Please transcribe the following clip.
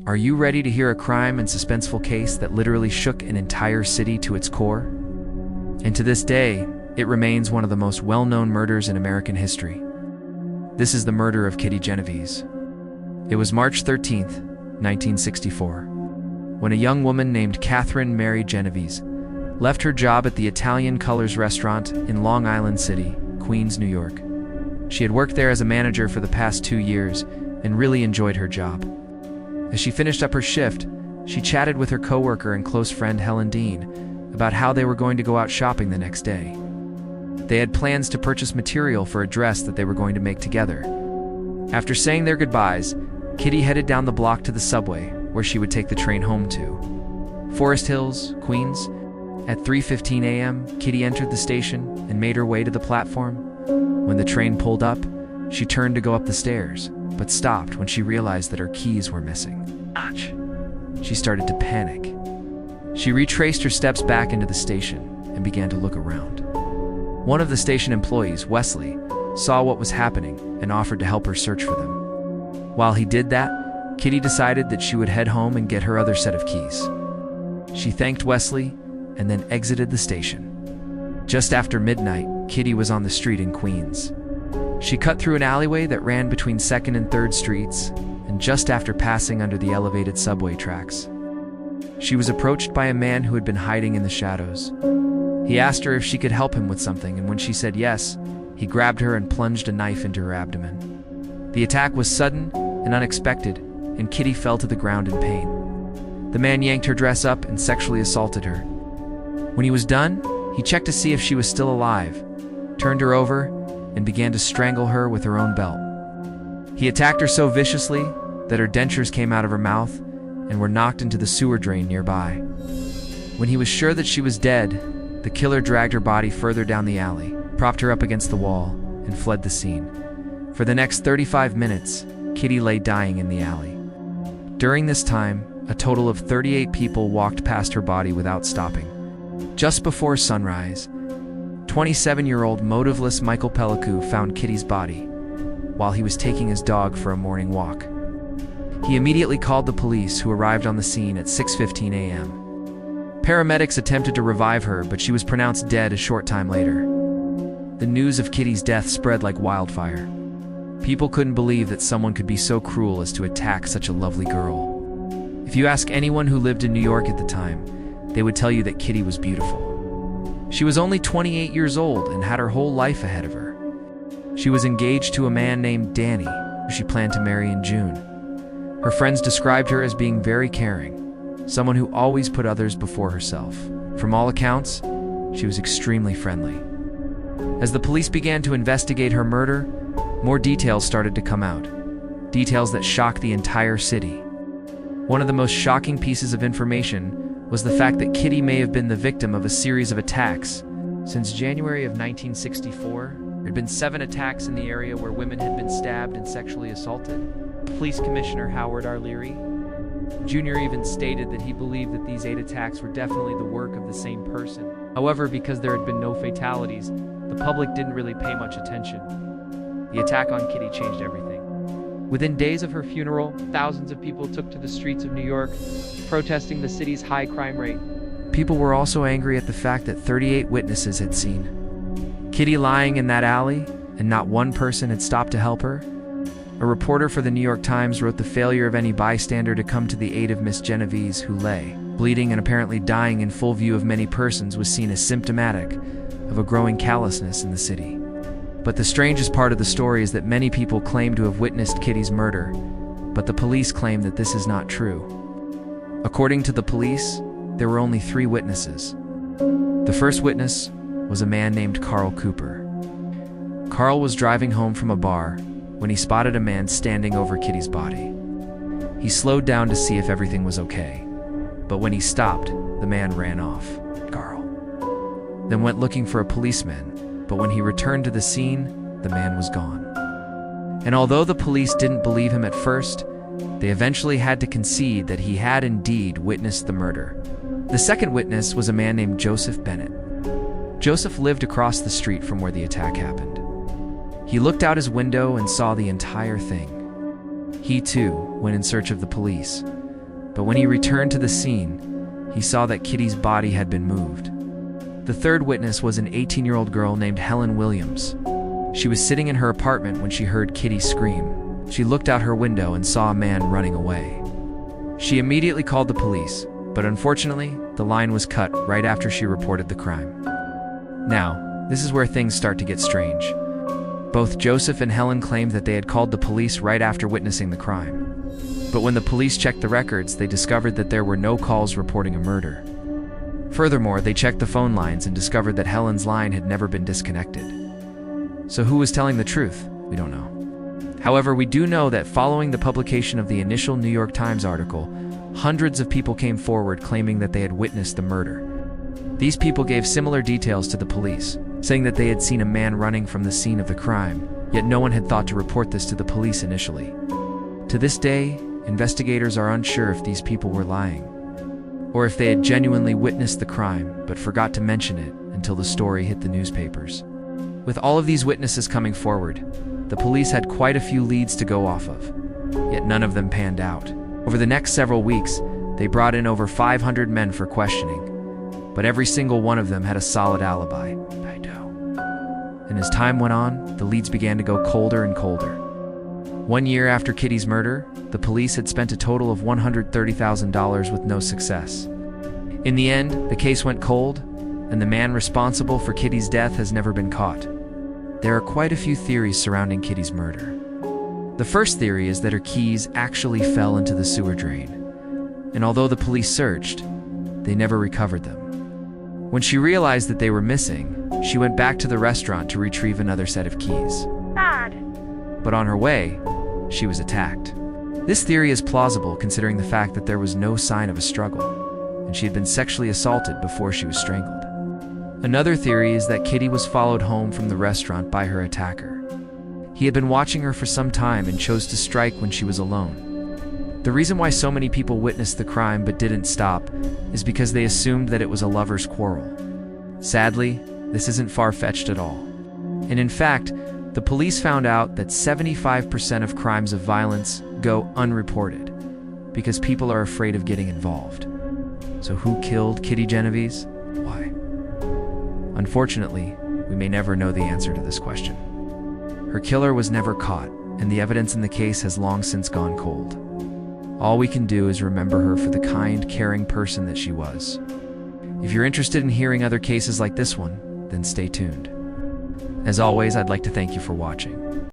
Are you ready to hear a crime and suspenseful case that literally shook an entire city to its core? And to this day, it remains one of the most well-known murders in American history. This is the murder of Kitty Genovese. It was March 13th, 1964, when a young woman named Catherine Mary Genovese left her job at the Italian Colors restaurant in Long Island City, Queens, New York. She had worked there as a manager for the past 2 years and really enjoyed her job. As she finished up her shift, she chatted with her coworker and close friend Helen Dean about how they were going to go out shopping the next day. They had plans to purchase material for a dress that they were going to make together. After saying their goodbyes, Kitty headed down the block to the subway, where she would take the train home to Forest Hills, Queens. At 3:15 a.m., Kitty entered the station and made her way to the platform. When the train pulled up, she turned to go up the stairs, but stopped when she realized that her keys were missing. Ouch! She started to panic. She retraced her steps back into the station and began to look around. One of the station employees, Wesley, saw what was happening and offered to help her search for them. While he did that, Kitty decided that she would head home and get her other set of keys. She thanked Wesley and then exited the station. Just after midnight, Kitty was on the street in Queens. She cut through an alleyway that ran between 2nd and 3rd Streets, and just after passing under the elevated subway tracks, she was approached by a man who had been hiding in the shadows. He asked her if she could help him with something, and when she said yes, he grabbed her and plunged a knife into her abdomen. The attack was sudden and unexpected, and Kitty fell to the ground in pain. The man yanked her dress up and sexually assaulted her. When he was done, he checked to see if she was still alive, turned her over, and began to strangle her with her own belt. He attacked her so viciously that her dentures came out of her mouth and were knocked into the sewer drain nearby. When he was sure that she was dead, the killer dragged her body further down the alley, propped her up against the wall, and fled the scene. For the next 35 minutes, Kitty lay dying in the alley. During this time, a total of 38 people walked past her body without stopping. Just before sunrise, 27-year-old motiveless Michael Pellicou found Kitty's body while he was taking his dog for a morning walk. He immediately called the police, who arrived on the scene at 6:15 a.m. Paramedics attempted to revive her, but she was pronounced dead a short time later. The news of Kitty's death spread like wildfire. People couldn't believe that someone could be so cruel as to attack such a lovely girl. If you ask anyone who lived in New York at the time, they would tell you that Kitty was beautiful. She was only 28 years old and had her whole life ahead of her. She was engaged to a man named Danny, who she planned to marry in June. Her friends described her as being very caring, someone who always put others before herself. From all accounts, she was extremely friendly. As the police began to investigate her murder, more details started to come out, details that shocked the entire city. One of the most shocking pieces of information was the fact that Kitty may have been the victim of a series of attacks. Since January of 1964, there had been 7 attacks in the area where women had been stabbed and sexually assaulted. Police Commissioner Howard R. Leary Jr. even stated that he believed that these 8 attacks were definitely the work of the same person. However, because there had been no fatalities, the public didn't really pay much attention. The attack on Kitty changed everything. Within days of her funeral, thousands of people took to the streets of New York, protesting the city's high crime rate. People were also angry at the fact that 38 witnesses had seen Kitty lying in that alley, and not one person had stopped to help her. A reporter for the New York Times wrote the failure of any bystander to come to the aid of Miss Genovese, who lay, bleeding and apparently dying in full view of many persons, was seen as symptomatic of a growing callousness in the city. But the strangest part of the story is that many people claim to have witnessed Kitty's murder, but the police claim that this is not true. According to the police, there were only 3 witnesses. The first witness was a man named Carl Cooper. Carl was driving home from a bar when he spotted a man standing over Kitty's body. He slowed down to see if everything was okay, but when he stopped, the man ran off. Carl then went looking for a policeman, but when he returned to the scene, the man was gone. And although the police didn't believe him at first, they eventually had to concede that he had indeed witnessed the murder. The second witness was a man named Joseph Bennett. Joseph lived across the street from where the attack happened. He looked out his window and saw the entire thing. He too went in search of the police. But when he returned to the scene, he saw that Kitty's body had been moved. The third witness was an 18-year-old girl named Helen Williams. She was sitting in her apartment when she heard Kitty scream. She looked out her window and saw a man running away. She immediately called the police, but unfortunately, the line was cut right after she reported the crime. Now, this is where things start to get strange. Both Joseph and Helen claimed that they had called the police right after witnessing the crime. But when the police checked the records, they discovered that there were no calls reporting a murder. Furthermore, they checked the phone lines and discovered that Helen's line had never been disconnected. So who was telling the truth? We don't know. However, we do know that following the publication of the initial New York Times article, hundreds of people came forward claiming that they had witnessed the murder. These people gave similar details to the police, saying that they had seen a man running from the scene of the crime, yet no one had thought to report this to the police initially. To this day, investigators are unsure if these people were lying, or if they had genuinely witnessed the crime but forgot to mention it until the story hit the newspapers. With all of these witnesses coming forward, the police had quite a few leads to go off of, yet none of them panned out. Over the next several weeks, they brought in over 500 men for questioning, but every single one of them had a solid alibi. And as time went on, the leads began to go colder and colder. 1 year after Kitty's murder, the police had spent a total of $130,000 with no success. In the end, the case went cold, and the man responsible for Kitty's death has never been caught. There are quite a few theories surrounding Kitty's murder. The first theory is that her keys actually fell into the sewer drain, and although the police searched, they never recovered them. When she realized that they were missing, she went back to the restaurant to retrieve another set of keys. Dad. But on her way, she was attacked. This theory is plausible considering the fact that there was no sign of a struggle, and she had been sexually assaulted before she was strangled. Another theory is that Kitty was followed home from the restaurant by her attacker. He had been watching her for some time and chose to strike when she was alone. The reason why so many people witnessed the crime but didn't stop is because they assumed that it was a lover's quarrel. Sadly, this isn't far-fetched at all. And in fact, the police found out that 75% of crimes of violence go unreported because people are afraid of getting involved. So who killed Kitty Genovese? Why? Unfortunately, we may never know the answer to this question. Her killer was never caught, and the evidence in the case has long since gone cold. All we can do is remember her for the kind, caring person that she was. If you're interested in hearing other cases like this one, then stay tuned. As always, I'd like to thank you for watching.